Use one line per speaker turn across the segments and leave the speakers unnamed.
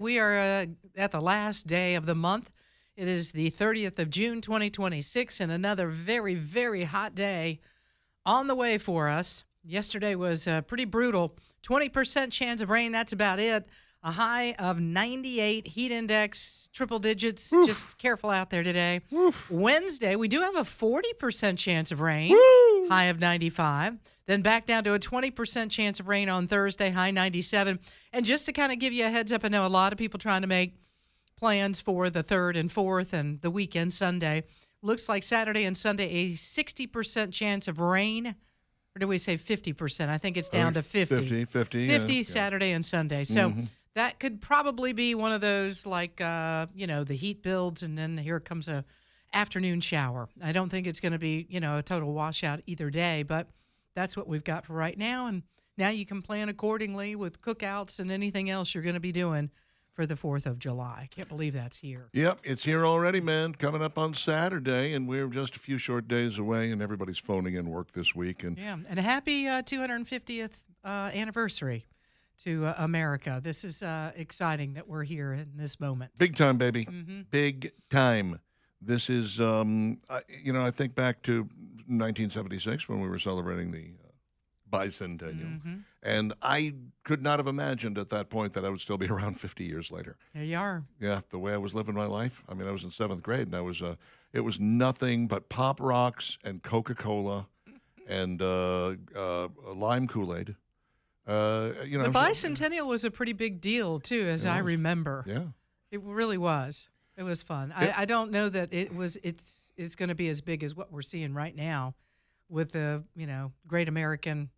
We are at the last day of the month. It is the 30th of June, 2026, and another very, very hot day on the way for us. Yesterday was pretty brutal. 20% chance of rain, that's about it. A high of 98, heat index, triple digits.
Oof.
Just careful out there today.
Oof.
Wednesday, we do have a 40% chance of rain,
Woo!
high of 95. Then back down to a 20% chance of rain on Thursday, high 97. And just to kind of give you a heads up, I know a lot of people trying to make plans for the 3rd and 4th and the weekend Sunday. Looks like Saturday and Sunday, a 60% chance of rain. Or do we say 50%? I think it's down to 50.
50,
Saturday and Sunday. So that could probably be one of those like, the heat builds and then here comes a afternoon shower. I don't think it's going to be, a total washout either day, but that's what we've got for right now. And now you can plan accordingly with cookouts and anything else you're going to be doing for the 4th of July. Can't believe that's here.
Yep, it's here already, man. Coming up on Saturday, and we're just a few short days away, and everybody's phoning in work this week. And
Yeah, and a happy 250th anniversary to America. This is exciting that we're here in this moment.
big time, baby.
Mm-hmm.
Big time. This is, I think back to 1976 when we were celebrating the bicentennial.
Mm-hmm.
And I could not have imagined at that point that I would still be around 50 years later.
There you are.
Yeah, the way I was living my life. I mean, I was in 7th grade, and it was nothing but Pop Rocks and Coca-Cola and lime Kool-Aid.
The bicentennial was a pretty big deal, too, as I remember.
Yeah.
It really was. It was fun. I don't know that it's going to be as big as what we're seeing right now with the, Great American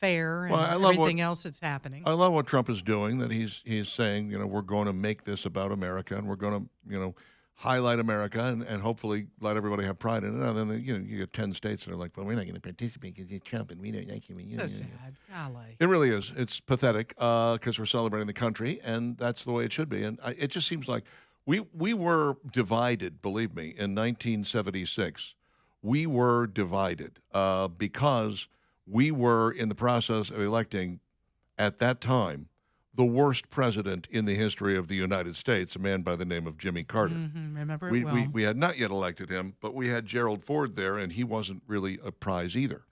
Fair and
Well, I love
everything else that's happening.
I love what Trump is doing, that he's saying, we're going to make this about America, and we're going to, highlight America and hopefully let everybody have pride in it. And then, you get 10 states that are like, well, we're not going to participate because it's Trump and we don't like him.
So sad. Golly.
It really is. It's pathetic because we're celebrating the country, and that's the way it should be. And it just seems like we were divided, believe me, in 1976. We were divided because we were in the process of electing, at that time, the worst president in the history of the United States, a man by the name of Jimmy Carter.
Mm-hmm. Remember it well.
We had not yet elected him, but we had Gerald Ford there, and he wasn't really a prize either.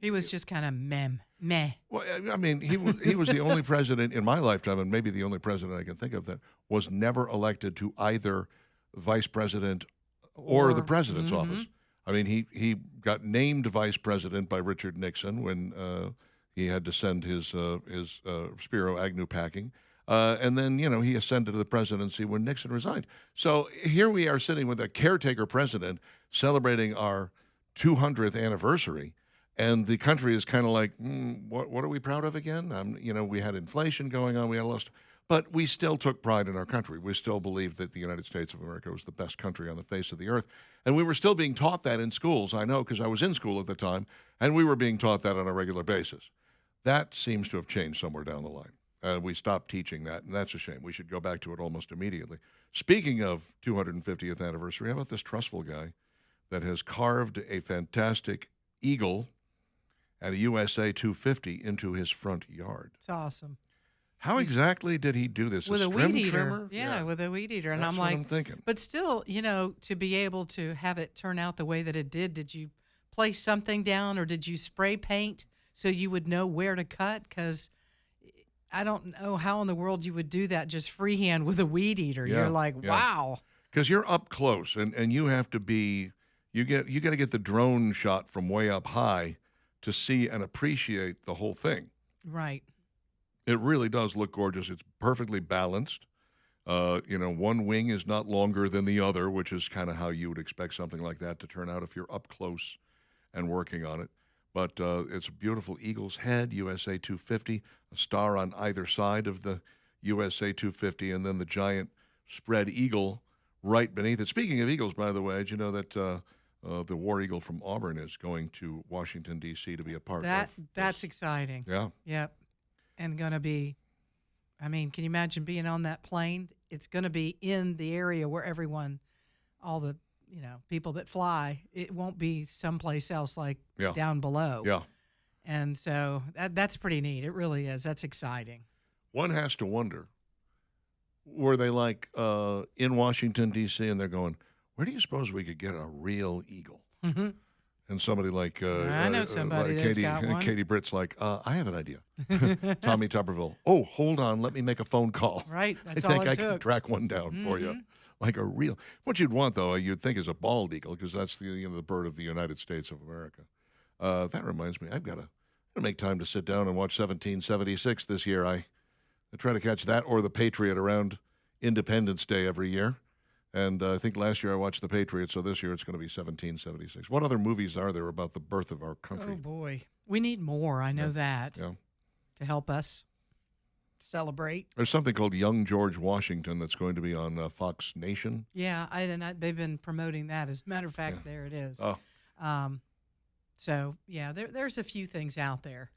He was just kind of meh.
Well, I mean, he was the only president in my lifetime, and maybe the only president I can think of that was never elected to either vice president or the president's office. I mean, he got named vice president by Richard Nixon when he had to send his Spiro Agnew packing. And then, he ascended to the presidency when Nixon resigned. So here we are sitting with a caretaker president celebrating our 200th anniversary. And the country is kind of like, what are we proud of again? We had inflation going on. We had lost. But we still took pride in our country. We still believed that the United States of America was the best country on the face of the earth. And we were still being taught that in schools. I know because I was in school at the time, and we were being taught that on a regular basis. That seems to have changed somewhere down the line. We stopped teaching that, and that's a shame. We should go back to it almost immediately. Speaking of 250th anniversary, how about this trustful guy that has carved a fantastic eagle and a USA 250 into his front yard?
It's awesome.
How exactly did he do this?
With a
string
weed eater.
trimmer?
Yeah, with a weed eater. And
That's
I'm
what
like,
I'm thinking.
But still, to be able to have it turn out the way that it did you place something down or did you spray paint so you would know where to cut? Because I don't know how in the world you would do that just freehand with a weed eater.
Yeah,
You're like,
yeah.
wow.
Because you're up close, and you have to be, you got to get the drone shot from way up high to see and appreciate the whole thing.
Right.
It really does look gorgeous. It's perfectly balanced. One wing is not longer than the other, which is kind of how you would expect something like that to turn out if you're up close and working on it. But it's a beautiful eagle's head, USA 250, a star on either side of the USA 250, and then the giant spread eagle right beneath it. Speaking of eagles, by the way, did you know that the War Eagle from Auburn is going to Washington, D.C. to be a part of
That's exciting.
Yeah.
Yep. And going to be, can you imagine being on that plane? It's going to be in the area where everyone, all the, people that fly, it won't be someplace else like down below.
Yeah.
And so that's pretty neat. It really is. That's exciting.
One has to wonder were they like in Washington, D.C., and they're going, where do you suppose we could get a real eagle?
Mhm.
And somebody like
I know somebody
like
that's got one.
Katie Britt's like, I have an idea. Tommy Tupperville. Oh, hold on, let me make a phone call.
Right, that's
I
all
think
it
I can
took.
track one down for you, like a real. What you'd want though, you'd think is a bald eagle because that's the bird of the United States of America. That reminds me, I've got to make time to sit down and watch 1776 this year. I try to catch that or the Patriot around Independence Day every year. And I think last year I watched The Patriot, so this year it's going to be 1776. What other movies are there about the birth of our country?
Oh boy, we need more. I know that
Yeah.
to help us celebrate.
There's something called Young George Washington that's going to be on Fox Nation.
Yeah, they've been promoting that. As a matter of fact, there it is.
Oh.
So yeah, there's a few things out there.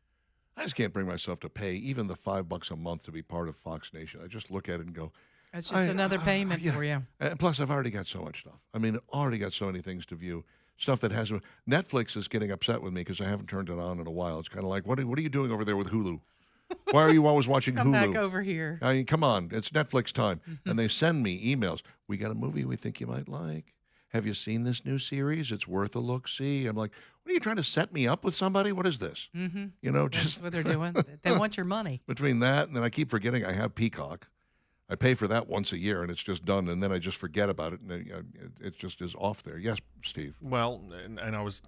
I just can't bring myself to pay even the $5 a month to be part of Fox Nation. I just look at it and go,
That's just another payment for you.
Plus, I've already got so much stuff. I mean, already got so many things to view. Stuff that hasn't. Netflix is getting upset with me because I haven't turned it on in a while. It's kind of like, what are you doing over there with Hulu? Why are you always watching
Come
Hulu?
back over here.
I mean, come on, it's Netflix time. And they send me emails. We got a movie we think you might like. Have you seen this new series? It's worth a look. See, I'm like, what are you trying to set me up with somebody? What is this?
Mm-hmm.
You know,
That's
just
what they're doing. They want your money.
between that and then I keep forgetting I have Peacock. I pay for that once a year, and it's just done, and then I just forget about it, and it just is off there. Yes, Steve.
Well, and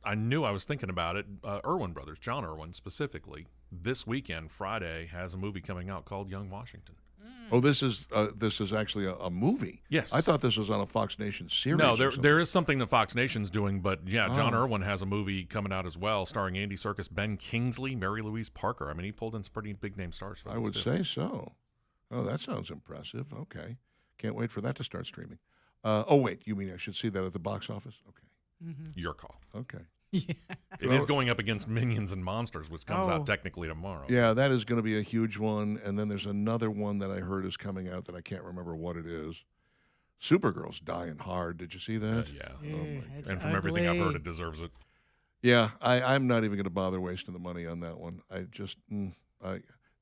I knew I was thinking about it. Irwin Brothers, John Irwin specifically, this weekend, Friday, has a movie coming out called Young Washington.
Oh, this is actually a movie.
Yes.
I thought this was on a Fox Nation series.
No,
or something.
there is something that Fox Nation's doing, but yeah, John
Oh.
Irwin has a movie coming out as well, starring Andy Serkis, Ben Kingsley, Mary Louise Parker. I mean, he pulled in some pretty big name stars for
I
this
would
too.
say so. Oh, that sounds impressive. Okay. Can't wait for that to start streaming. Oh, wait. You mean I should see that at the box office? Okay.
Your call.
Okay.
Yeah.
It is going up against Minions and Monsters, which comes
Oh.
out technically tomorrow.
Yeah, that is going to be a huge one. And then there's another one that I heard is coming out that I can't remember what it is. Supergirl's dying hard. Did you see that?
Yeah.
It's
And from everything I've heard,
ugly.
it deserves it.
Yeah, I'm not even going to bother wasting the money on that one.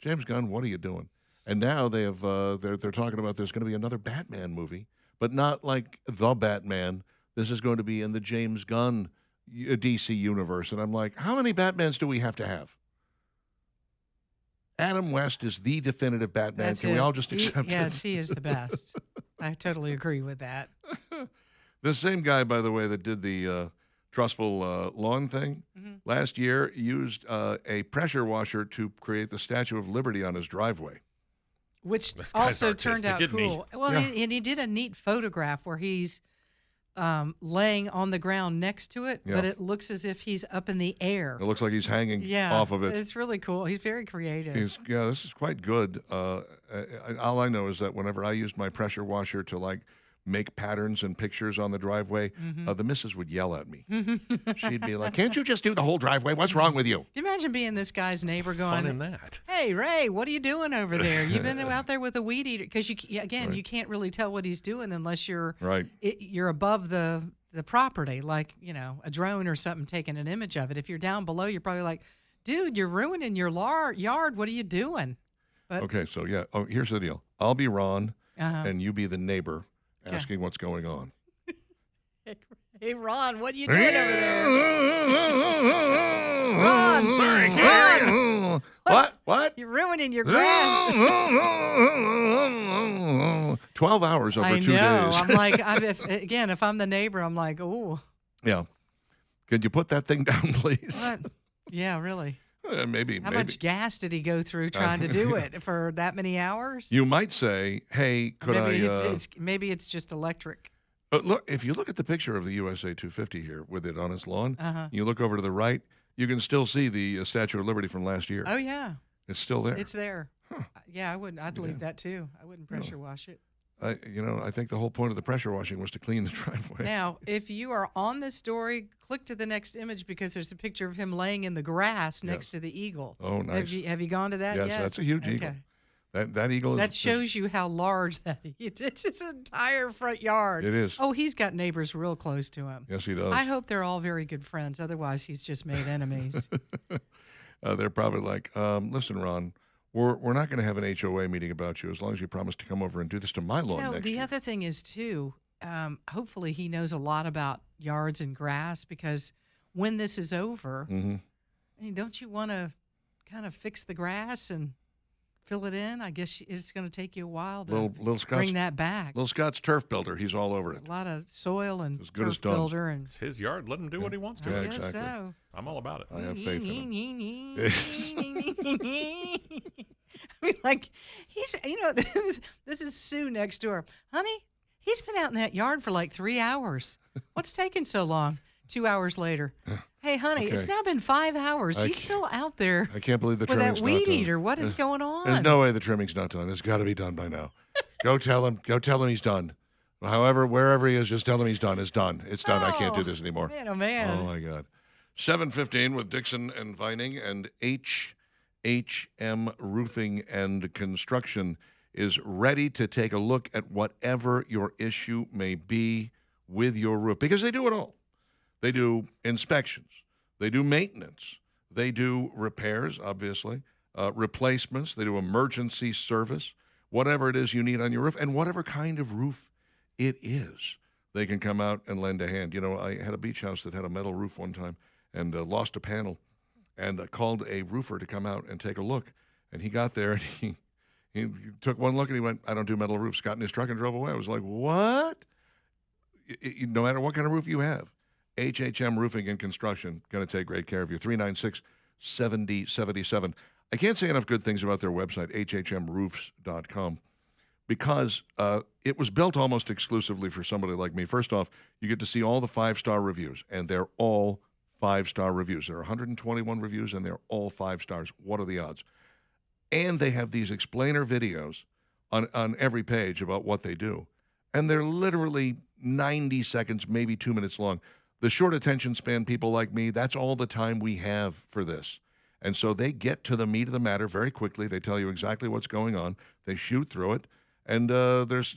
James Gunn, what are you doing? And now they have they're talking about there's going to be another Batman movie, but not like the Batman. This is going to be in the James Gunn DC universe, and I'm like, how many Batmans do we have to have? Adam West is the definitive Batman.
That's
Can we
it.
all just accept it?
Yes, he is the best. I totally agree with that.
The same guy, by the way, that did the trustful lawn thing last year used a pressure washer to create the Statue of Liberty on his driveway.
Which
This guy's
also turned out
artistic, isn't he?
cool. Well,
Yeah.
and he did a neat photograph where he's laying on the ground next to it,
Yeah.
but it looks as if he's up in the air.
It looks like he's hanging
Yeah,
off of it.
It's really cool. He's very creative.
This is quite good. All I know is that whenever I used my pressure washer to like make patterns and pictures on the driveway, the missus would yell at me. She'd be like, "Can't you just do the whole driveway? What's wrong with you?"
Can you imagine being this guy's neighbor
Fun
going,
in that.
"Hey, Ray, what are you doing over there? You've been out there with a weed eater?" Because
Right.
you can't really tell what he's doing unless you're
Right.
you're above the property, like a drone or something taking an image of it. If you're down below, you're probably like, "Dude, you're ruining your yard. What are you doing?" But
Okay, so yeah. Oh, here's the deal. I'll be Ron,
uh-huh.
and you be the neighbor
Okay.
asking what's going on.
Hey, Ron, what are you doing over there?
Ron,
sorry,
Ron. What?
You're ruining your grass.
12 hours over
I
2
know.
days.
I'm like, if I'm the neighbor, I'm like, oh,
Yeah. Could you put that thing down, please?
what? Yeah, really.
Maybe.
How much gas did he go through trying to do it for that many hours?
You might say, "Hey, could
Maybe it's just electric.
look? If you look at the picture of the USA 250 here with it on its lawn,
Uh-huh.
you look over to the right, you can still see the Statue of Liberty from last year.
Oh yeah,
It's still there.
it's there. Yeah, I wouldn't. I'd leave that too. I wouldn't pressure wash it.
I think the whole point of the pressure washing was to clean the driveway.
Now, if you are on this story, click to the next image because there's a picture of him laying in the grass next to the eagle.
Oh, nice.
Have you gone to that
Yes,
yet?
that's a huge eagle.
Okay.
That eagle is.
That shows you how large that is. It's his entire front yard.
It is.
Oh, he's got neighbors real close to him.
Yes, he does.
I hope they're all very good friends. Otherwise, he's just made enemies.
They're probably like, listen, Ron, we're not going to have an HOA meeting about you as long as you promise to come over and do this to my lawn next
The
year.
other thing is too. Hopefully, he knows a lot about yards and grass because when this is over,
Mm-hmm.
I mean, don't you want to kind of fix the grass and fill it in? I guess it's going to take you a while to
Little Scott's
bring that back.
Little Scott's turf builder. He's all over it.
A lot of soil and
As good as
turf
done.
builder, and
It's his yard. Let him do what he wants to.
Yeah,
I guess
exactly.
so.
I'm all about it.
I have faith in him.
I mean, like, he's, this is Sue next door. Honey, he's been out in that yard for like 3 hours. What's taking so long? 2 hours later. Hey, honey, it's
Okay.
now been 5 hours.
I
He's still out there
I can't believe the
with
trimming's
that
not
weed
done.
eater. What is going on?
There's no way the trimming's not done. It's got to be done by now. Go tell him. Go tell him he's done. However, wherever he is, just tell him he's done. It's done. It's done. I can't do this anymore.
Man, oh, man.
Oh my God. 7:15 with Dixon and Vining, and HHM Roofing and Construction is ready to take a look at whatever your issue may be with your roof, because they do it all. They do inspections, they do maintenance, they do repairs, obviously, replacements, they do emergency service, whatever it is you need on your roof, and whatever kind of roof it is, they can come out and lend a hand. You know, I had a beach house that had a metal roof one time and lost a panel, and called a roofer to come out and take a look. And he got there and he took one look and he went, "I don't do metal roofs." Got in his truck and drove away. I was like, what? No matter what kind of roof you have, HHM Roofing and Construction going to take great care of you. 396-7077. I can't say enough good things about their website, hhmroofs.com, because it was built almost exclusively for somebody like me. First off, you get to see all the 5-star reviews, and they're all 5-star reviews. There are 121 reviews, and they're all 5 stars. What are the odds? And they have these explainer videos on every page about what they do. And they're literally 90 seconds, maybe 2 minutes long. The short attention span people like me, that's all the time we have for this. And so they get to the meat of the matter very quickly. They tell you exactly what's going on. They shoot through it. And there's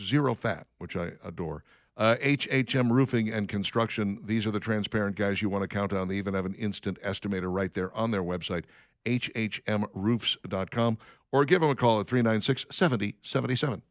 zero fat, which I adore. HHM Roofing and Construction, these are the transparent guys you want to count on. They even have an instant estimator right there on their website, hhmroofs.com, or give them a call at 396-7077.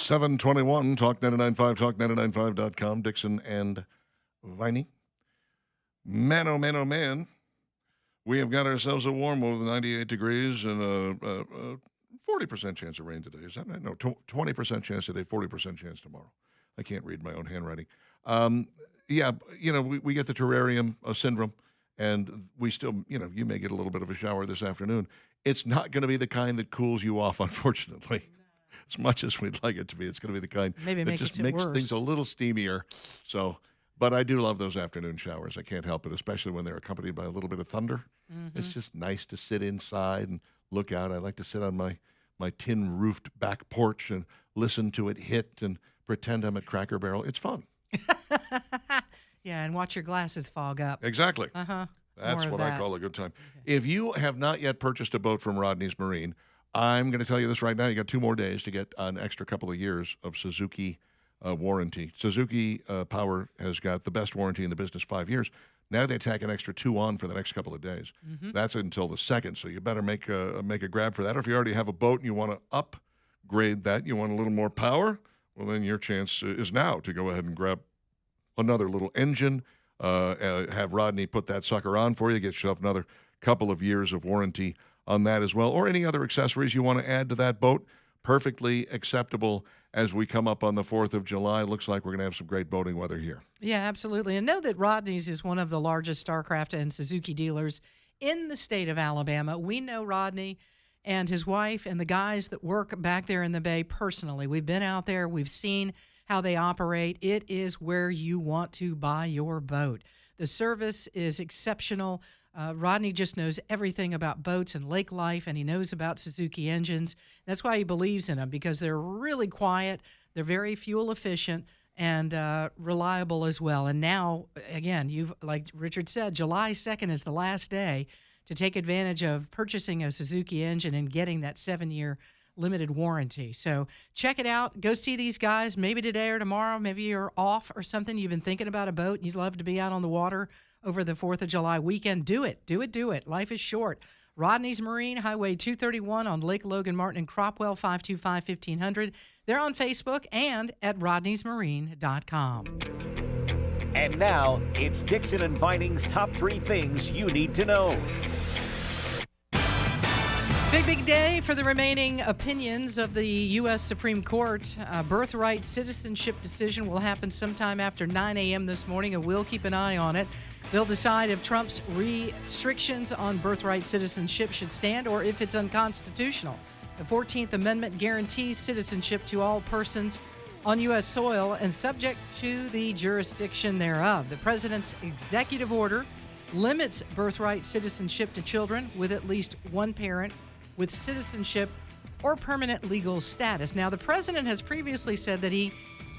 721, Talk 99.5, Talk995.com, Dixon and Viney. Man, oh man, oh man. We have got ourselves a warm one with 98 degrees and a 40% chance of rain today. Is that right? No, 20% chance today, 40% chance tomorrow. I can't read my own handwriting. Yeah, we get the terrarium syndrome, and we still, you may get a little bit of a shower this afternoon. It's not going to be the kind that cools you off, unfortunately. As much as we'd like it to be, it's going to be the kind that just makes things a little steamier. So, but I do love those afternoon showers. I can't help it, especially when they're accompanied by a little bit of thunder. Mm-hmm. It's just nice to sit inside and look out. I like to sit on my tin-roofed back porch and listen to it hit and pretend I'm at Cracker Barrel. It's fun.
Yeah, and watch your glasses fog up.
Exactly.
Uh-huh.
That's what I call a good time. Okay. If you have not yet purchased a boat from Rodney's Marine, I'm going to tell you this right now. You got 2 more days to get an extra couple of years of Suzuki warranty. Suzuki Power has got the best warranty in the business, 5 years. Now they tack an extra 2 on for the next couple of days. Mm-hmm. That's until the 2nd, so you better make a grab for that. Or if you already have a boat and you want to upgrade that, you want a little more power, well, then your chance is now to go ahead and grab another little engine, have Rodney put that sucker on for you, get yourself another couple of years of warranty on that as well, or any other accessories you want to add to that boat. Perfectly acceptable as we come up on the 4th of July. Looks like we're going to have some great boating weather here.
Yeah, absolutely. And know that Rodney's is one of the largest StarCraft and Suzuki dealers in the state of Alabama. We know Rodney and his wife and the guys that work back there in the Bay personally. We've been out there. We've seen how they operate. It is where you want to buy your boat. The service is exceptional. Rodney just knows everything about boats and lake life, and he knows about Suzuki engines. That's why he believes in them, because they're really quiet, they're very fuel efficient, and reliable as well. And now, again, like Richard said, July 2nd is the last day to take advantage of purchasing a Suzuki engine and getting that 7-year limited warranty. So check it out. Go see these guys maybe today or tomorrow. Maybe you're off or something. You've been thinking about a boat and you'd love to be out on the water over the 4th of July weekend. Do it. Do it. Do it. Life is short. Rodney's Marine, Highway 231 on Lake Logan Martin and Cropwell, 525-1500. They're on Facebook and at rodneysmarine.com.
And now, it's Dixon and Vining's top 3 things you need to know.
Big day for the remaining opinions of the U.S. Supreme Court. Birthright citizenship decision will happen sometime after 9 a.m. this morning, and we'll keep an eye on it. They'll decide if Trump's restrictions on birthright citizenship should stand or if it's unconstitutional. The 14th Amendment guarantees citizenship to all persons on U.S. soil and subject to the jurisdiction thereof. The president's executive order limits birthright citizenship to children with at least one parent with citizenship or permanent legal status. Now, the president has previously said that he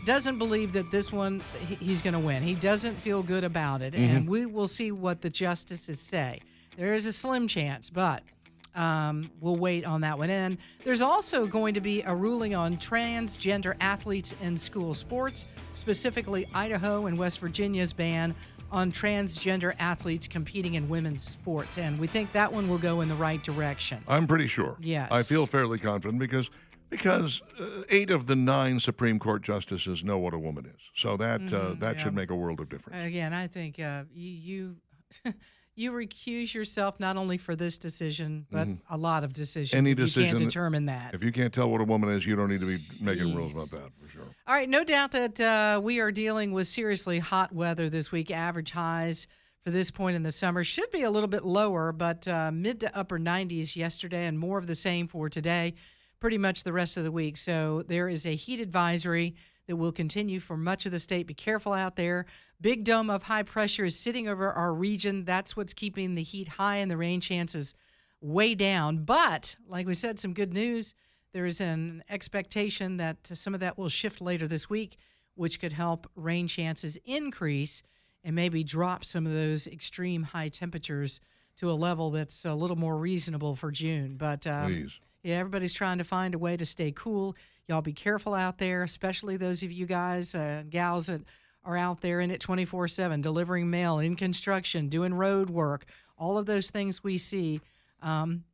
doesn't believe that this one he's going to win. He doesn't feel good about it, and we will see what the justices say. There is a slim chance, but we'll wait on that one. And there's also going to be a ruling on transgender athletes in school sports, specifically Idaho and West Virginia's ban on transgender athletes competing in women's sports. And we think that one will go in the right direction.
I'm pretty sure.
Yes.
I feel fairly confident because 8 of the 9 Supreme Court justices know what a woman is. So that should make a world of difference.
Again, I think you recuse yourself not only for this decision, but a lot of decisions.
Any
if
decision
you can't determine that.
If you can't tell what a woman is, you don't need to be making rules about that, for sure.
All right, no doubt that we are dealing with seriously hot weather this week. Average highs for this point in the summer should be a little bit lower, but mid to upper 90s yesterday and more of the same for today, pretty much the rest of the week. So there is a heat advisory that will continue for much of the state. Be careful out there. Big dome of high pressure is sitting over our region. That's what's keeping the heat high and the rain chances way down. But, like we said, some good news. There is an expectation that some of that will shift later this week, which could help rain chances increase and maybe drop some of those extreme high temperatures to a level that's a little more reasonable for June. But
Please.
Yeah, everybody's trying to find a way to stay cool. Y'all be careful out there, especially those of you guys, gals that are out there in it 24/7, delivering mail, in construction, doing road work, all of those things we see.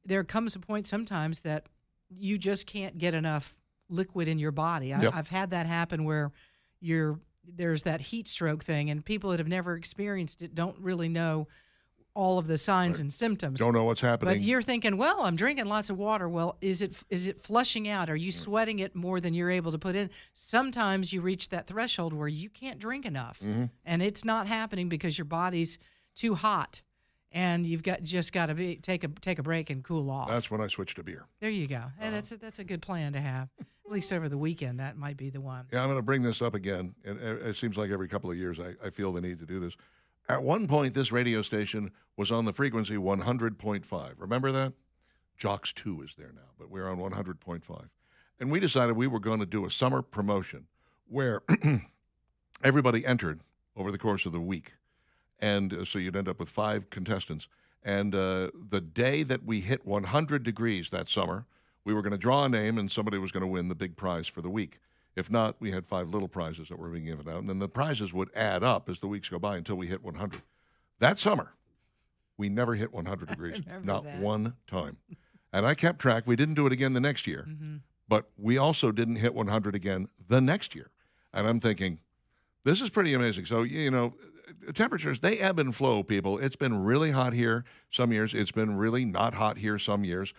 There comes a point sometimes that you just can't get enough liquid in your body.
Yep.
I've had that happen where there's that heat stroke thing, and people that have never experienced it don't really know all of the signs and symptoms.
Don't know what's happening.
But you're thinking, well, I'm drinking lots of water. Well, is it flushing out? Are you sweating it more than you're able to put in? Sometimes you reach that threshold where you can't drink enough, and it's not happening because your body's too hot, and you've got to take a break and cool off.
That's when I switched to beer.
There you go. Hey, that's a good plan to have. At least over the weekend, that might be the one.
Yeah, I'm going to bring this up again. And it seems like every couple of years I feel the need to do this. At one point, this radio station was on the frequency 100.5. Remember that? Jocks 2 is there now, but we're on 100.5. And we decided we were going to do a summer promotion where everybody entered over the course of the week. And so you'd end up with 5 contestants. And the day that we hit 100 degrees that summer, we were going to draw a name and somebody was going to win the big prize for the week. If not, we had 5 little prizes that were being given out, and then the prizes would add up as the weeks go by until we hit 100. That summer, we never hit 100 degrees, not one time. And I kept track. We didn't do it again the next year, but we also didn't hit 100 again the next year. And I'm thinking, this is pretty amazing. So, temperatures, they ebb and flow, people. It's been really hot here some years. It's been really not hot here some years.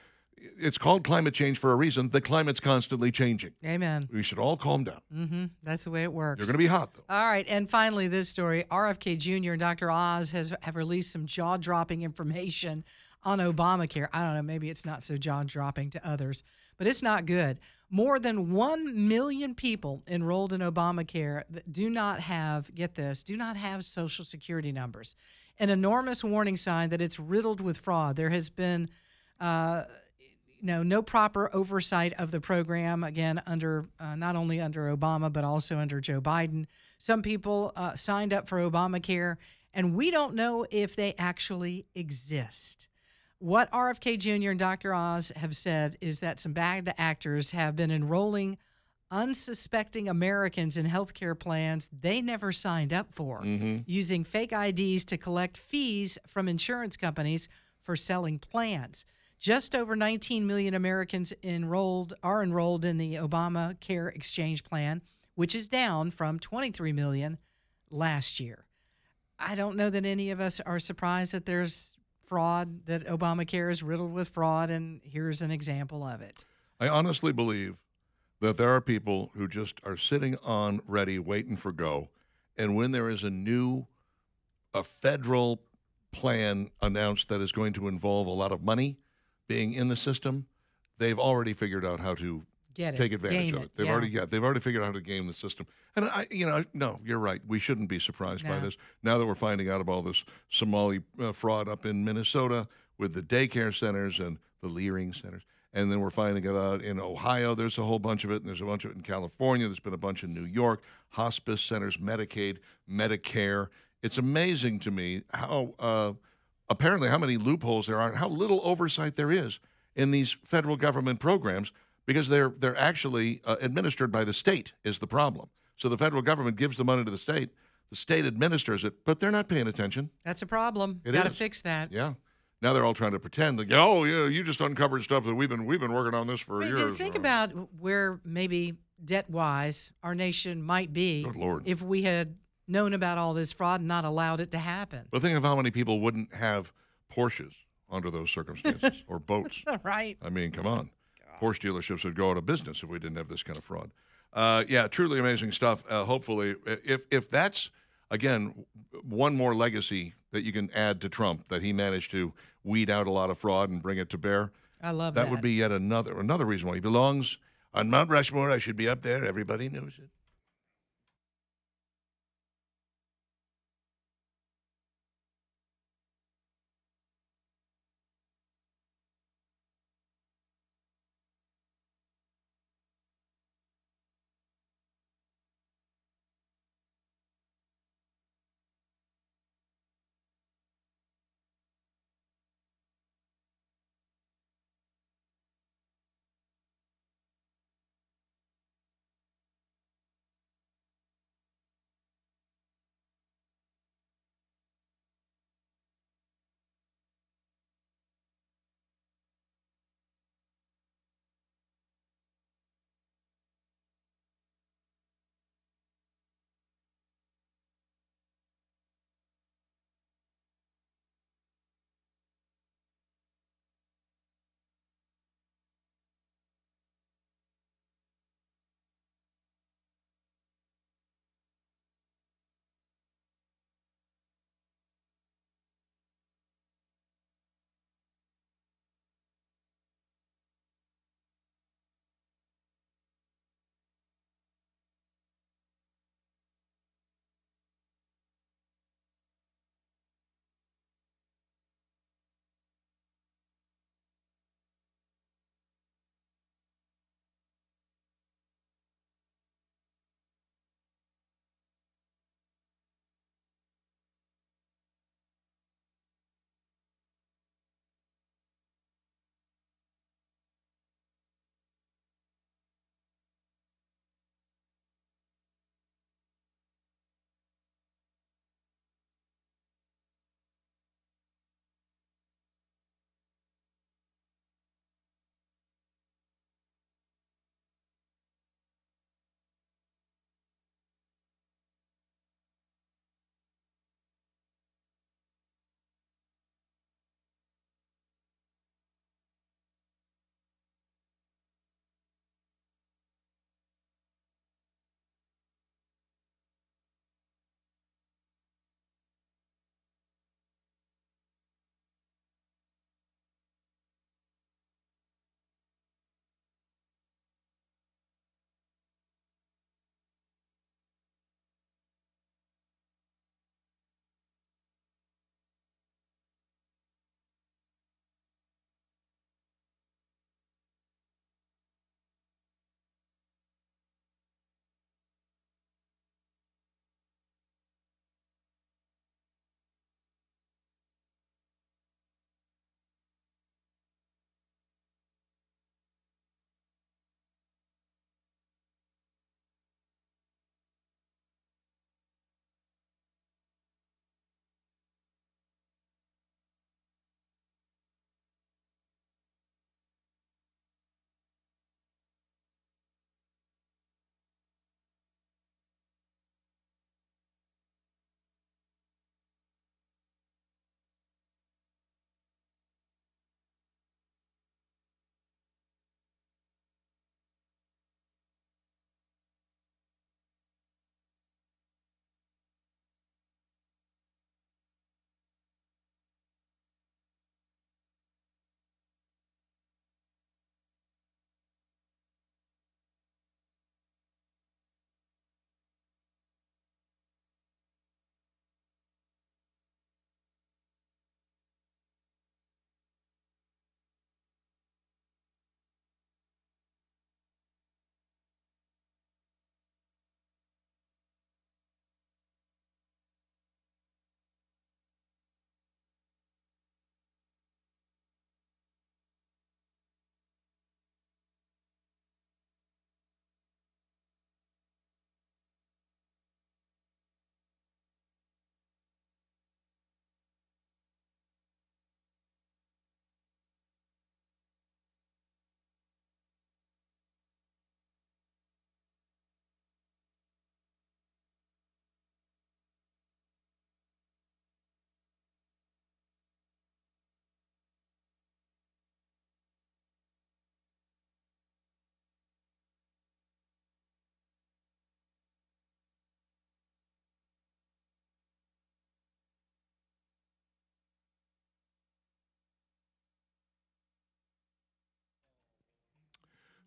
It's called climate change for a reason. The climate's constantly changing.
Amen.
We should all calm down.
That's the way it works.
You're going to be hot, though.
All right, and finally, this story. RFK Jr. and Dr. Oz have released some jaw-dropping information on Obamacare. I don't know, maybe it's not so jaw-dropping to others, but it's not good. More than 1 million people enrolled in Obamacare that do not have, get this, do not have Social Security numbers. An enormous warning sign that it's riddled with fraud. There has been no proper oversight of the program, again, under not only under Obama, but also under Joe Biden. Some people signed up for Obamacare, and we don't know if they actually exist. What RFK Jr. and Dr. Oz have said is that some bad actors have been enrolling unsuspecting Americans in healthcare plans they never signed up for, using fake IDs to collect fees from insurance companies for selling plans. Just over 19 million Americans are enrolled in the Obamacare exchange plan, which is down from 23 million last year. I don't know that any of us are surprised that there's fraud, that Obamacare is riddled with fraud, and here's an example of it.
I honestly believe that there are people who just are sitting on ready, waiting for go, and when there is a federal plan announced that is going to involve a lot of money being in the system, they've already figured out how to take advantage of it. They've already figured out how to game the system. And no, you're right. We shouldn't be surprised by this. Now that we're finding out about all this Somali fraud up in Minnesota with the daycare centers and the Leering centers, and then we're finding it out in Ohio. There's a whole bunch of it, and there's a bunch of it in California. There's been a bunch in New York, hospice centers, Medicaid, Medicare. It's amazing to me how apparently how many loopholes there are and how little oversight there is in these federal government programs, because they're actually administered by the state is the problem. So the federal government gives the money to the state administers it, but they're not paying attention.
That's a problem. Got to fix that.
Yeah. Now they're all trying to pretend that, oh, yeah, you just uncovered stuff that we've been working on this for years.
Think about where maybe debt-wise our nation might be if we had known about all this fraud and not allowed it to happen.
But think of how many people wouldn't have Porsches under those circumstances or boats.
Right.
I mean, come on. Porsche dealerships would go out of business if we didn't have this kind of fraud. Truly amazing stuff. Hopefully, if that's, again, one more legacy that you can add to Trump, that he managed to weed out a lot of fraud and bring it to bear.
I love that.
That would be yet another reason why he belongs on Mount Rushmore. I should be up there. Everybody knows it.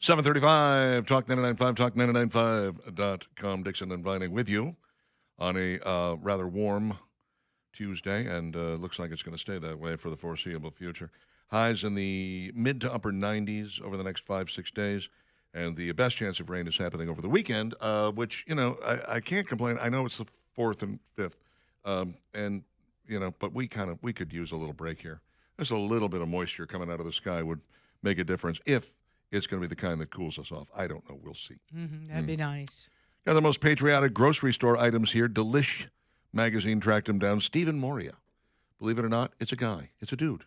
7:35, Talk 99.5, talk995.com. Dixon and Vining with you on a rather warm Tuesday, and looks like it's going to stay that way for the foreseeable future. Highs in the mid to upper 90s over the next 5-6 days, and the best chance of rain is happening over the weekend, which, I can't complain. I know it's the 4th and 5th, but we could use a little break here. Just a little bit of moisture coming out of the sky would make a difference if it's going to be the kind that cools us off. I don't know. We'll see.
That'd be nice.
Got the most patriotic grocery store items here. Delish magazine tracked him down. Stephen Moria. Believe it or not, it's a guy. It's a dude.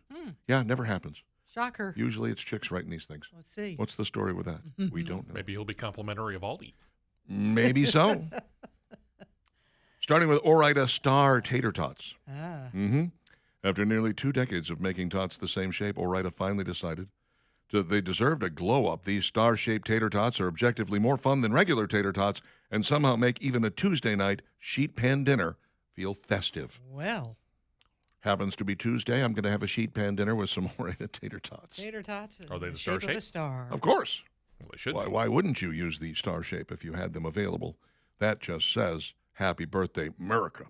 Yeah, never happens.
Shocker.
Usually it's chicks writing these things.
Let's see.
What's the story with that? We don't know.
Maybe he'll be complimentary of Aldi.
Maybe so. Starting with Ore-Ida Star Tater Tots. After nearly 2 decades of making tots the same shape, Ore-Ida finally decided they deserved a glow-up. These star-shaped tater tots are objectively more fun than regular tater tots and somehow make even a Tuesday night sheet pan dinner feel festive.
Well.
Happens to be Tuesday. I'm going to have a sheet pan dinner with some Ore-Ida tater tots.
Tater tots.
Are they the
shape
star
of a
shape?
star.
Of course.
Well, they should.
Why wouldn't you use the star shape if you had them available? That just says, happy birthday, America.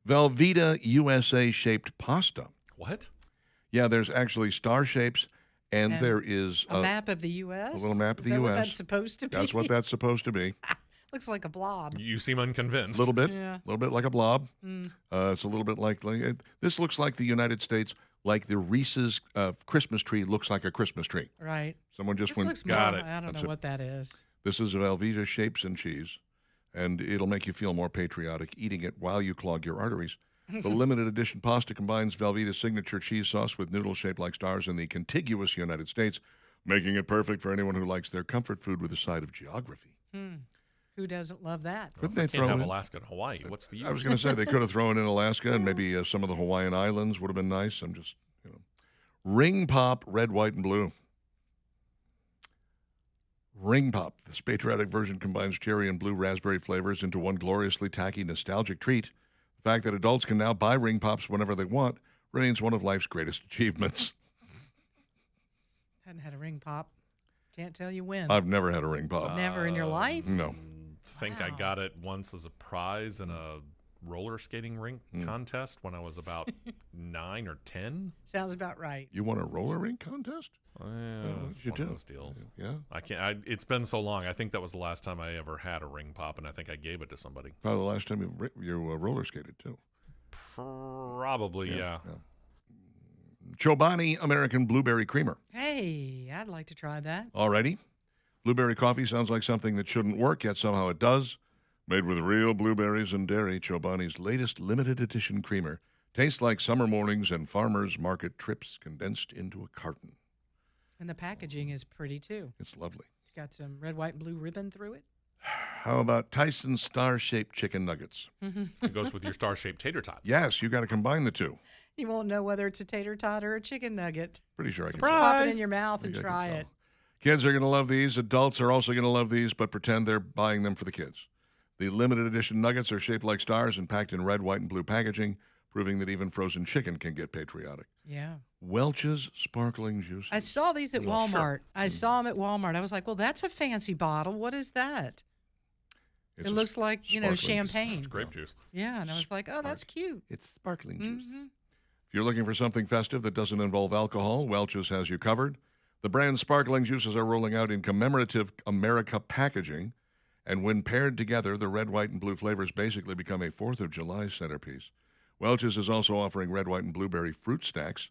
Velveeta USA-shaped pasta.
What?
Yeah, there's actually star shapes, and there is
a map of the U.S.?
A little map of the
Is that
U.S.
what that's supposed to be?
That's what that's supposed to be.
Looks like a blob.
You seem unconvinced.
A little bit.
Yeah.
A little bit like a blob. It's a little bit like this looks like the United States, like the Reese's Christmas tree looks like a Christmas tree.
Right.
Someone just
This
went,
looks
got
more,
it.
I don't
That's
know
it.
what that is.
This is Velveeta shapes and cheese, and it'll make you feel more patriotic eating it while you clog your arteries. The limited edition pasta combines Velveeta's signature cheese sauce with noodles shaped like stars in the contiguous United States, making it perfect for anyone who likes their comfort food with a side of geography.
Who doesn't love that?
Couldn't they
Can't
throw
have
in?
Alaska and Hawaii. What's the use?
I was going to say they could have thrown in Alaska and maybe some of the Hawaiian Islands would have been nice. I'm just, Ring Pop, red, white, and blue. Ring Pop, this patriotic version combines cherry and blue raspberry flavors into one gloriously tacky, nostalgic treat. The fact that adults can now buy Ring Pops whenever they want remains one of life's greatest achievements.
Hadn't had a ring pop. Can't tell you when.
I've never had a Ring Pop.
Never in your life?
No.
Think I got it once as a prize in a roller skating rink contest when I was about 9 or 10.
Sounds about right.
You won a roller rink contest?
It's
you
one
do?
of those deals.
Yeah.
I can't. It's been so long. I think that was the last time I ever had a ring pop, and I think I gave it to somebody.
Probably the last time you roller skated, too.
Probably, yeah.
Chobani American Blueberry Creamer.
Hey, I'd like to try that.
Alrighty. Blueberry coffee sounds like something that shouldn't work, yet somehow it does. Made with real blueberries and dairy, Chobani's latest limited edition creamer tastes like summer mornings and farmers market trips condensed into a carton.
And the packaging is pretty, too.
It's lovely.
It's got some red, white, and blue ribbon through it.
How about Tyson's star-shaped chicken nuggets?
It goes with your star-shaped tater tots.
Yes, you got to combine the two.
You won't know whether it's a tater tot or a chicken nugget.
Pretty sure I can
Pop it
Surprise!
in your mouth
I
and
can
try
tell.
it.
Kids are going to love these. Adults are also going to love these, but pretend they're buying them for the kids. The limited edition nuggets are shaped like stars and packed in red, white, and blue packaging, proving that even frozen chicken can get patriotic.
Yeah.
Welch's Sparkling Juice.
I saw these at
Well, sure.
Walmart. I saw them at Walmart. I was like, well, that's a fancy bottle. What is that?
It's
It looks like,
sparkling juice.
champagne.
It's grape juice.
Yeah, and I was like, oh, that's cute.
It's sparkling juice.
Mhm.
If you're looking for something festive that doesn't involve alcohol, Welch's has you covered. The brand's sparkling juices are rolling out in commemorative America packaging, and when paired together, the red, white, and blue flavors basically become a 4th of July centerpiece. Welch's is also offering red, white, and blueberry fruit snacks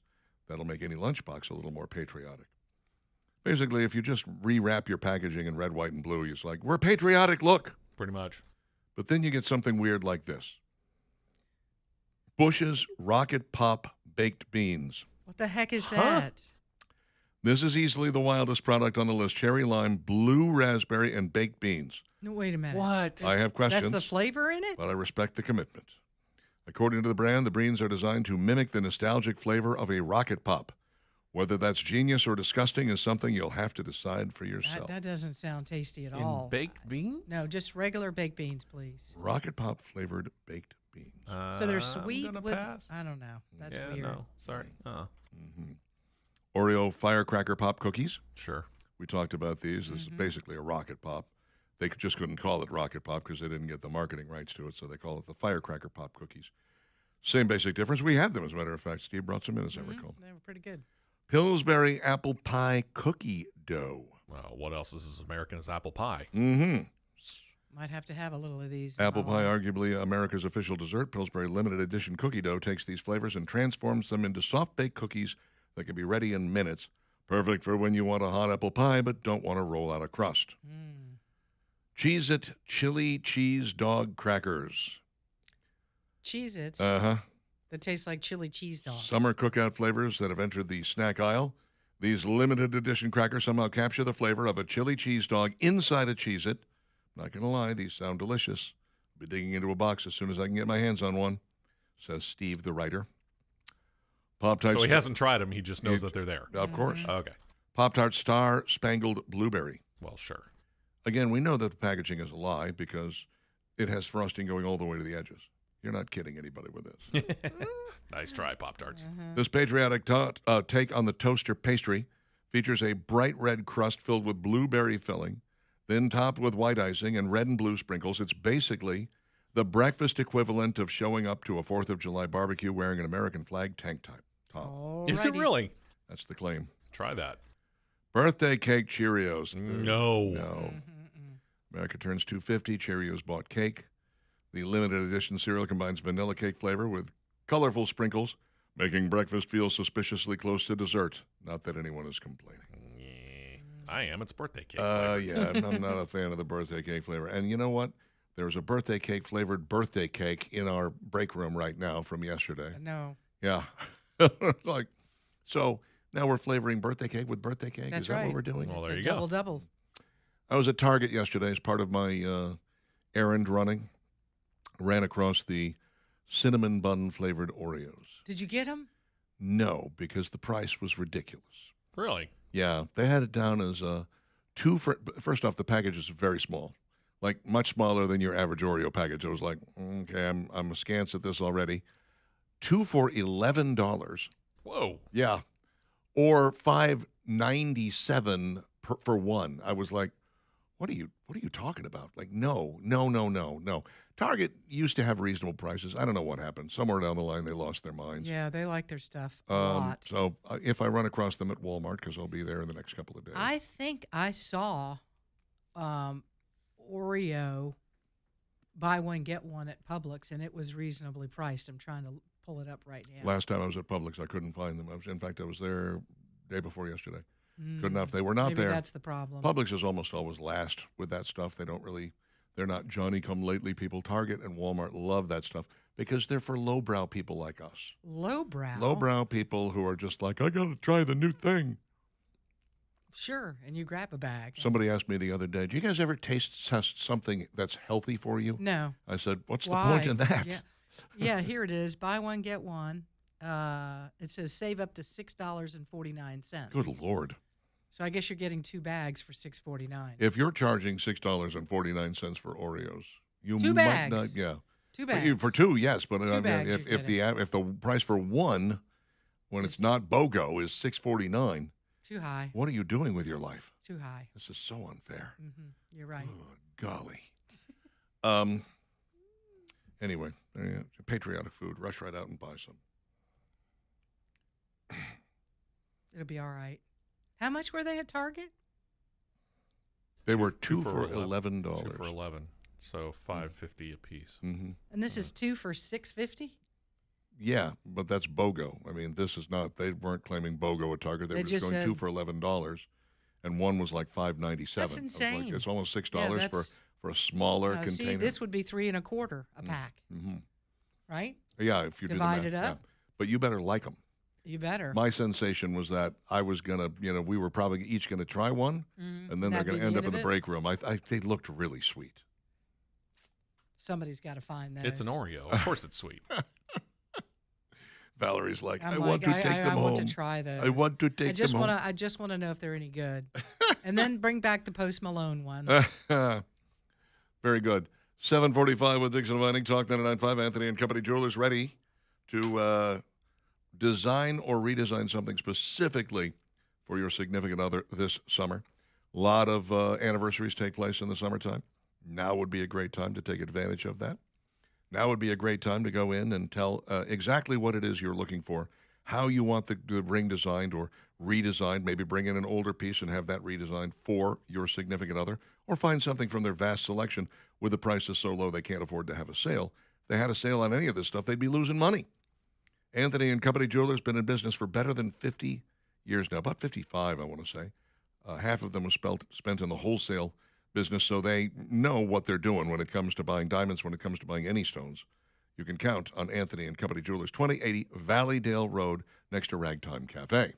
that'll make any lunchbox a little more patriotic. Basically, if you just rewrap your packaging in red, white, and blue, it's like, we're patriotic, look.
Pretty much.
But then you get something weird like this. Bush's Rocket Pop Baked Beans.
What the heck is that?
This is easily the wildest product on the list. Cherry lime, blue raspberry, and baked beans.
No, wait a minute.
What?
I have questions,
That's the flavor in it?
but I respect the commitment. According to the brand, the beans are designed to mimic the nostalgic flavor of a Rocket Pop. Whether that's genius or disgusting is something you'll have to decide for yourself.
That doesn't sound tasty at
In
all.
baked beans?
No, just regular baked beans, please.
Rocket Pop flavored baked beans.
So they're
I'm
sweet
gonna
with.
pass.
I don't know. That's
yeah,
weird.
no, sorry.
Oreo Firecracker Pop Cookies.
Sure.
We talked about these. This is basically a rocket pop. They just couldn't call it rocket pop because they didn't get the marketing rights to it, so they call it the firecracker pop cookies. Same basic difference. We had them, as a matter of fact. Steve brought some in, as I recall.
They were pretty good.
Pillsbury apple pie cookie dough.
Well, what else is as American as apple pie?
Mm-hmm.
Might have to have a little of these. in
Apple
my
pie,
life.
arguably America's official dessert. Pillsbury limited edition cookie dough takes these flavors and transforms them into soft-baked cookies that can be ready in minutes. Perfect for when you want a hot apple pie but don't want to roll out a crust. Cheez-It chili cheese dog crackers.
Cheez-Its
Uh-huh.
that taste like chili cheese dogs.
Summer cookout flavors that have entered the snack aisle. These limited edition crackers somehow capture the flavor of a chili cheese dog inside a Cheez-It. Not going to lie, these sound delicious. I'll be digging into a box as soon as I can get my hands on one, says Steve, the writer. Pop-Tarts.
So he hasn't tried them. He just knows that they're there.
Of course.
Okay.
Pop-Tart Star Spangled Blueberry.
Well, sure.
Again, we know that the packaging is a lie because it has frosting going all the way to the edges. You're not kidding anybody with this.
Nice try, Pop-Tarts.
This patriotic take on the toaster pastry features a bright red crust filled with blueberry filling, then topped with white icing and red and blue sprinkles. It's basically the breakfast equivalent of showing up to a 4th of July barbecue wearing an American flag tank top.
Is it really?
That's the claim.
Try that.
Birthday cake Cheerios.
No.
No. America turns 250. Cheerios bought cake. The limited edition cereal combines vanilla cake flavor with colorful sprinkles, making breakfast feel suspiciously close to dessert. Not that anyone is complaining.
I am. It's birthday cake. flavor.
Yeah, I'm not a fan of the birthday cake flavor. And you know what? There's a birthday cake flavored birthday cake in our break room right now from yesterday.
No.
Yeah. So now we're flavoring birthday cake with birthday cake.
That's
Is that
right.
what we're doing?
Well,
It's
there
a
you go.
double.
I was at Target yesterday as part of my errand running. Ran across the cinnamon bun flavored Oreos.
Did you get them?
No, because the price was ridiculous.
Really?
Yeah, they had it down as two for. First off, the package is very small, like much smaller than your average Oreo package. I was like, okay, I'm askance at this already. 2 for $11.
Whoa.
Yeah, or $5.97 for one. I was like, what are you talking about? Like, no. Target used to have reasonable prices. I don't know what happened. Somewhere down the line, they lost their minds.
Yeah, they like their stuff a lot.
So if I run across them at Walmart, because I'll be there in the next couple of days.
I think I saw Oreo buy one, get one at Publix, and it was reasonably priced. I'm trying to pull it up right now.
Last time I was at Publix, I couldn't find them. In fact, I was there day before yesterday. Good enough. They were not
Maybe
there.
that's the problem.
Publix is almost always last with that stuff. They're not Johnny-come-lately people. Target and Walmart love that stuff because they're for lowbrow people like us.
Lowbrow?
Lowbrow people who are just like, I got to try the new thing.
Sure, and you grab a bag.
Somebody asked me the other day, do you guys ever taste test something that's healthy for you?
No.
I said, what's
Why?
the point in that?
Yeah, here it is. Buy one, get one. It says save up to $6.49.
Good Lord.
So I guess you're getting 2 bags for $6.49.
If you're charging $6.49 for Oreos, you
Two
might
bags.
not. Yeah,
2
But
bags.
for 2, yes. But
Two bags
if
you're
if the price for one, when it's not BOGO, is $6.49,
Too high.
what are you doing with your life?
Too high.
This is so unfair.
You're right.
Oh, golly. Anyway, patriotic food. Rush right out and buy some.
It'll be all right. How much were they at Target?
They were
Two
two
for
for $11.
2 for $11. So $5.50 a piece.
Mm-hmm.
And this is 2 for $6.50?
Yeah, but that's BOGO. I mean, this is not. They weren't claiming BOGO at Target. They
They
were
just
going 2
said-
for $11, and one was like $5.97.
That's insane.
It's almost $6
Yeah,
for
that's-
a smaller container.
See, this would be 3 1/4 a pack,
Mm-hmm.
right?
Yeah, if you
Divide
do the
it
math,
up.
yeah. But you better like them.
You better.
My sensation was that I was gonna, we were probably each gonna try one, and then they're
That'd
gonna
be
end
the
up in
end
the
of it?
break room. They looked really sweet.
Somebody's got to find those.
It's an Oreo. Of course it's sweet.
Valerie's like,
I'm
I
like,
want to take them
I
home.
want to try those.
I want to take them home.
I just want to know if they're any good, and then bring back the Post Malone ones.
Very good. 7:45 with Dixon Vining, Talk 99.5. Anthony and Company Jewelers ready to design or redesign something specifically for your significant other this summer. A lot of anniversaries take place in the summertime. Now would be a great time to take advantage of that. Now would be a great time to go in and tell exactly what it is you're looking for, how you want the ring designed or redesigned. Maybe bring in an older piece and have that redesigned for your significant other, or find something from their vast selection with the prices so low they can't afford to have a sale. If they had a sale on any of this stuff, they'd be losing money. Anthony and Company Jewelers been in business for better than 50 years now, about 55, I want to say. Half of them was spent in the wholesale business, so they know what they're doing when it comes to buying diamonds, when it comes to buying any stones. You can count on Anthony and Company Jewelers, 2080 Valleydale Road, next to Ragtime Cafe.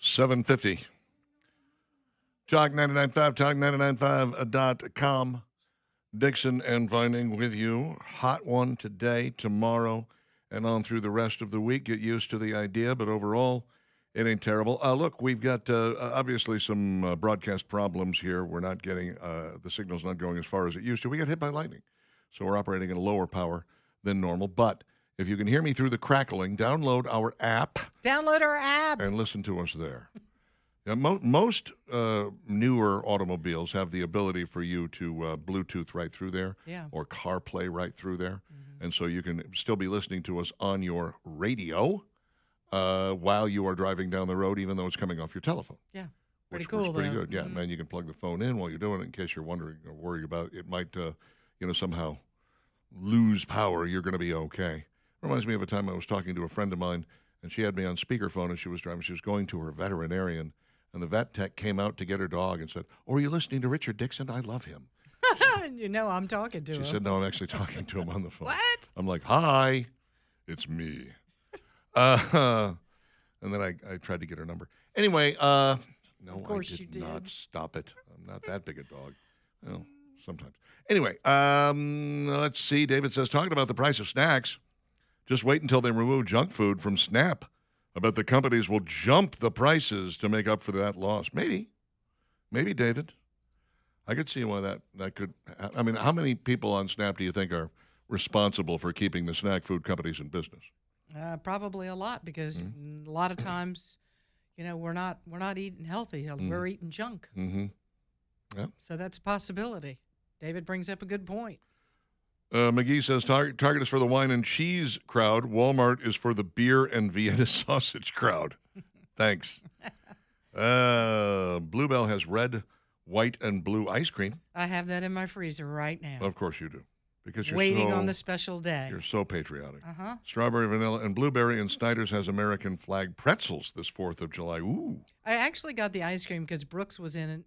$7.50. Talk 99.5, talk995.com. Dixon and Vining with you. Hot one today, tomorrow, and on through the rest of the week. Get used to the idea, but overall, It ain't terrible. Look, we've got obviously some broadcast problems here. We're not getting the signal's not going as far as it used to. We got hit by lightning, so we're operating at a lower power than normal. But if you can hear me through the crackling, download our app.
Download our app.
And listen to us there. Most newer automobiles have the ability for you to Bluetooth right through there, or CarPlay right through there, and so you can still be listening to us on your radio while you are driving down the road, even though it's coming off your telephone.
Yeah, pretty
which
cool.
Pretty
though.
good. Yeah, man, you can plug the phone in while you're doing it in case you're wondering or worried about it might, somehow lose power. You're going to be okay. Reminds me of a time I was talking to a friend of mine, and she had me on speakerphone, and she was driving. She was going to her veterinarian. And the vet tech came out to get her dog and said, "Oh, are you listening to Richard Dixon? I love him."
You know I'm talking to him.
She said, "No, I'm actually talking to him on the phone."
What?
I'm like, "Hi, it's me." And then I tried to get her number. Anyway, no,
Of course
I
you
did not.
did.
Stop it. I'm not that big a dog. Well, sometimes. Anyway, let's see. David says, talking about the price of snacks, just wait until they remove junk food from SNAP. I bet the companies will jump the prices to make up for that loss. Maybe, David. I could see why that could. I mean, how many people on SNAP do you think are responsible for keeping the snack food companies in business?
Probably a lot, because a lot of times, we're not eating healthy. We're eating junk.
Mm-hmm. Yeah.
So that's a possibility. David brings up a good point.
McGee says Target is for the wine and cheese crowd. Walmart is for the beer and Vienna sausage crowd. Thanks. Bluebell has red, white, and blue ice cream.
I have that in my freezer right now.
Of course you do. Because you're
waiting on the special day.
You're so patriotic.
Uh-huh.
Strawberry, vanilla, and blueberry, and Snyder's has American flag pretzels this 4th of July. Ooh.
I actually got the ice cream because Brooks was in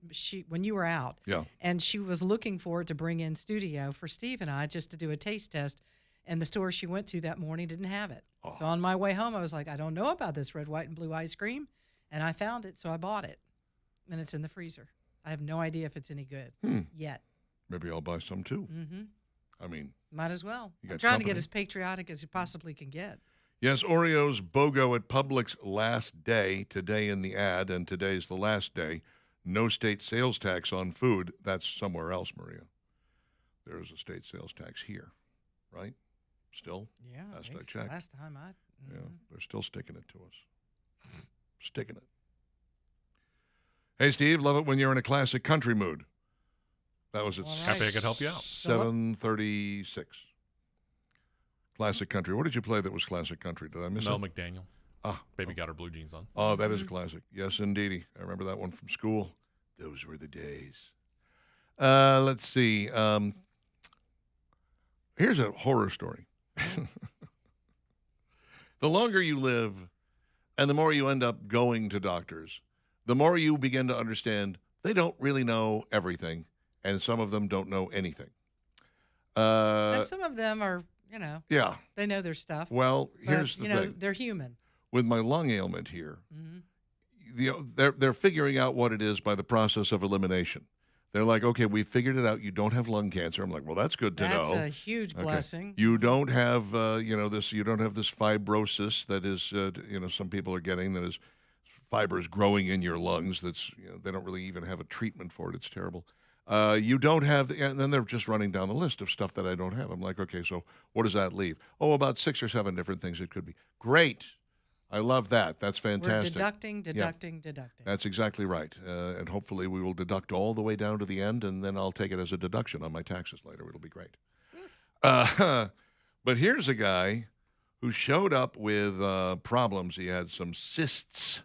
when you were out.
Yeah.
And she was looking for it to bring in studio for Steve and I just to do a taste test. And the store she went to that morning didn't have it. Oh. So on my way home, I was like, I don't know about this red, white, and blue ice cream. And I found it, so I bought it. And it's in the freezer. I have no idea if it's any good yet.
Maybe I'll buy some too.
Mm-hmm.
I mean,
might as well. I'm trying
company.
to get as patriotic as you possibly can get.
Yes, Oreos BOGO at Publix last day, today in the ad, and today's the last day. No state sales tax on food. That's somewhere else, Maria. There is a state sales tax here, right? Still?
Yeah,
last I checked.
Last time
Yeah, they're still sticking it to us. Sticking it. Hey, Steve, love it when you're in a classic country mood. That was at
Happy I could help you out.
7:36. Classic country. What did you play that was classic country? Did I miss
Mel
it?
McDaniel.
Ah,
Baby got her blue jeans on.
Oh, that is a classic. Yes, indeedy. I remember that one from school. Those were the days. Let's see. Here's a horror story. The longer you live and the more you end up going to doctors, the more you begin to understand they don't really know everything, and some of them don't know anything.
And some of them are,
yeah,
they know their stuff.
Well,
but,
here's the thing.
They're human.
With my lung ailment here, they're figuring out what it is by the process of elimination. They're like, okay, we figured it out. You don't have lung cancer. I'm like, well, that's good to know.
That's a huge blessing.
You don't have, this. You don't have this fibrosis that is, some people are getting, that is fibers growing in your lungs. That's, they don't really even have a treatment for it. It's terrible. You don't have, and then they're just running down the list of stuff that I don't have. I'm like, okay, so what does that leave? Oh, about 6 or 7 different things it could be. Great. I love that. That's fantastic.
We're deducting.
That's exactly right. And hopefully we will deduct all the way down to the end, and then I'll take it as a deduction on my taxes later. It'll be great. But here's a guy who showed up with problems. He had some cysts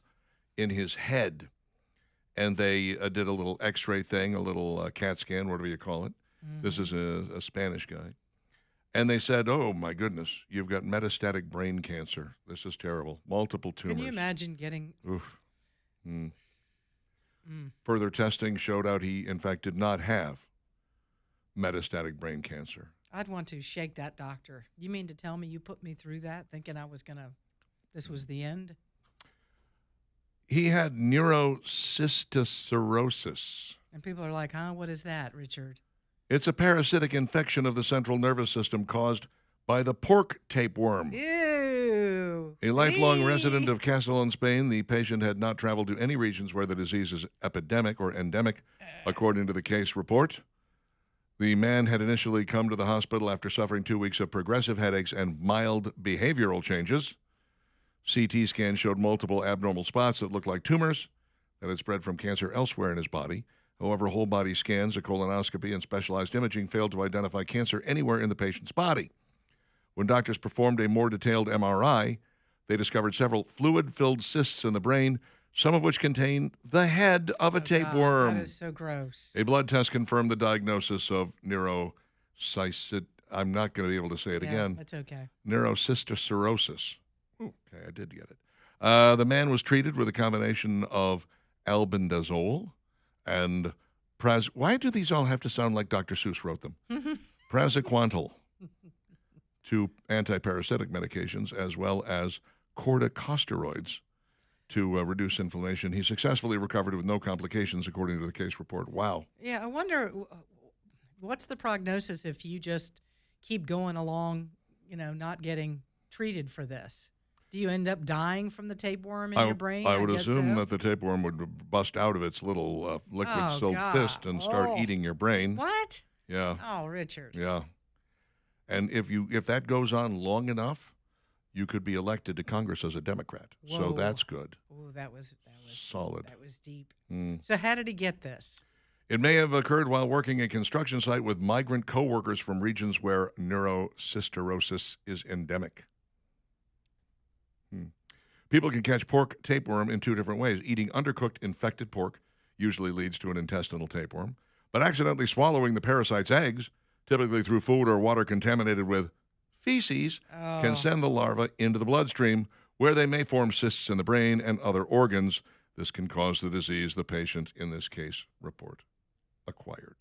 in his head, and they did a little x-ray thing, a little CAT scan, whatever you call it. Mm-hmm. This is a Spanish guy. And they said, oh, my goodness, you've got metastatic brain cancer. This is terrible. Multiple tumors.
Can you imagine getting...
Oof. Further testing showed out he, in fact, did not have metastatic brain cancer.
I'd want to shake that doctor. You mean to tell me you put me through that thinking this was the end?
He had neurocysticercosis.
And people are like, what is that, Richard?
It's a parasitic infection of the central nervous system caused by the pork tapeworm.
Ew.
A lifelong
Eee.
resident of Castellón, Spain, the patient had not traveled to any regions where the disease is epidemic or endemic, according to the case report. The man had initially come to the hospital after suffering 2 weeks of progressive headaches and mild behavioral changes. CT scan showed multiple abnormal spots that looked like tumors that had spread from cancer elsewhere in his body. However, whole body scans, a colonoscopy, and specialized imaging failed to identify cancer anywhere in the patient's body. When doctors performed a more detailed MRI, they discovered several fluid-filled cysts in the brain, some of which contain the head of a tapeworm.
That is so gross.
A blood test confirmed the diagnosis of neurocystic. I'm not going to be able to say it again.
That's okay.
Neurocysticercosis. Okay, I did get it. The man was treated with a combination of albendazole and why do these all have to sound like Dr. Seuss wrote them? Praziquantel, 2 antiparasitic medications, as well as corticosteroids to reduce inflammation. He successfully recovered with no complications, according to the case report. Wow.
Yeah, I wonder what's the prognosis if you just keep going along, not getting treated for this? Do you end up dying from the tapeworm in your brain?
I would
guess
assume
so.
that the tapeworm would bust out of its little liquid-filled fist and start eating your brain.
What?
Yeah.
Oh, Richard.
Yeah. And if that goes on long enough, you could be elected to Congress as a Democrat.
Whoa.
So that's good.
Oh, that was
solid.
That was deep.
Mm.
So how did he get this?
It may have occurred while working a construction site with migrant coworkers from regions where neurocysticercosis is endemic. People can catch pork tapeworm in 2 different ways. Eating undercooked infected pork usually leads to an intestinal tapeworm, but accidentally swallowing the parasite's eggs, typically through food or water contaminated with feces, can send the larva into the bloodstream, where they may form cysts in the brain and other organs. This can cause the disease the patient, in this case, acquired.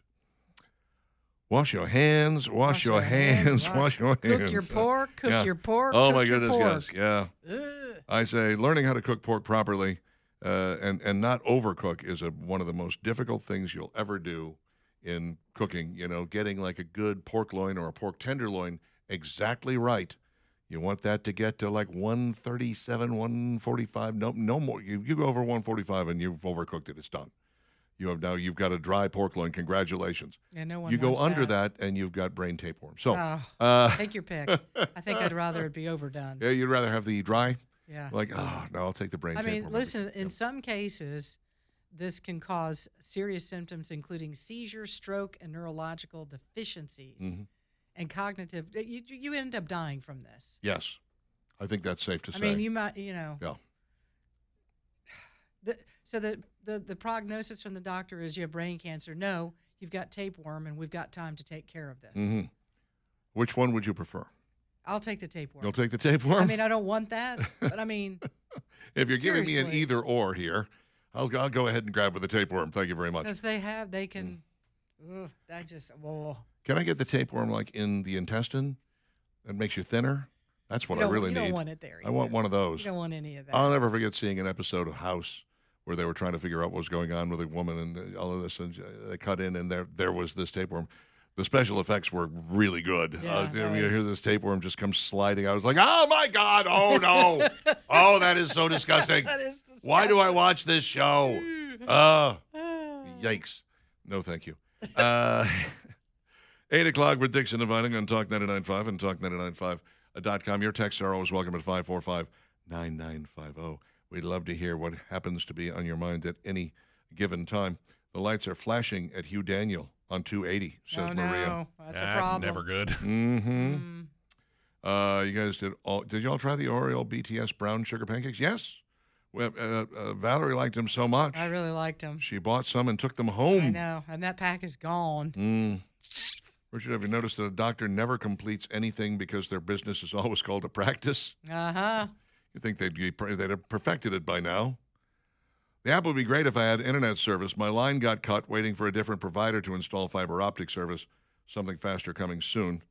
Wash your hands, wash your hands, wash your hands.
Cook your pork, your pork.
Oh,
cook
my
your
goodness,
pork.
yes, yeah.
Ugh.
I say learning how to cook pork properly and not overcook is one of the most difficult things you'll ever do in cooking. Getting like a good pork loin or a pork tenderloin exactly right. You want that to get to like 137, 145. No more. You go over 145 and you've overcooked it. It's done. You've got a dry pork loin. Congratulations.
Yeah, no one
You go
wants
under
that
and you've got brain tapeworm. So
take your pick. I think I'd rather it be overdone.
Yeah, you'd rather have the dry?
Yeah.
No, I'll take the brain tapeworm.
Listen, in some cases, this can cause serious symptoms, including seizures, stroke, and neurological deficiencies. And cognitive. You end up dying from this.
Yes. I think that's safe to say.
I mean, you might,
Yeah.
So the prognosis from the doctor is you have brain cancer. No, you've got tapeworm, and we've got time to take care of this.
Which one would you prefer?
I'll take the tapeworm.
You'll take the tapeworm?
I mean, I don't want that, but I mean,
if you're giving me an
seriously.
either or here, I'll go ahead and grab with the tapeworm. Thank you very much.
because they can. That just
Can I get the tapeworm like in the intestine? That makes you thinner. That's what I really
you
need.
don't want it there.
I want one of those.
You don't want any of that.
I'll never forget seeing an episode of House where they were trying to figure out what was going on with a woman and all of this, and they cut in, and there was this tapeworm. The special effects were really good.
Yeah,
You hear this tapeworm just come sliding out. I was like, oh, my God. Oh, no. Oh, that is so disgusting.
That is disgusting.
Why do I watch this show? Yikes. No, thank you. 8 o'clock with Dixon and Vining on Talk 99.5 and Talk995.com. Your texts are always welcome at 545-9950. We'd love to hear what happens to be on your mind at any given time. The lights are flashing at Hugh Daniel on 280, says Maria.
No, that's a
That's
problem.
never good.
Mm-hmm. You guys did you all try the Oreo BTS brown sugar pancakes? Yes. Well, Valerie liked them so much.
I really liked them.
She bought some and took them home.
I know, and that pack is gone.
Richard, have you noticed that a doctor never completes anything because their business is always called a practice? You think they'd have perfected it by now. The app would be great if I had internet service. My line got cut waiting for a different provider to install fiber optic service. Something faster coming soon.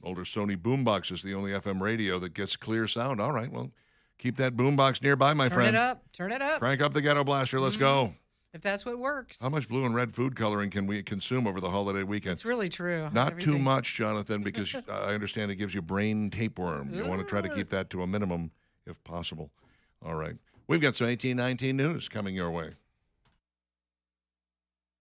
Older Sony boombox is the only FM radio that gets clear sound. All right, well, keep that boombox nearby, my friend.
Turn it up.
Crank up the ghetto blaster. Let's go.
if that's what works.
How much blue and red food coloring can we consume over the holiday weekend?
It's really true.
Not too much, Jonathan, because I understand it gives you brain tapeworm. You want to try to keep that to a minimum if possible. All right. We've got some 1819 news coming your way.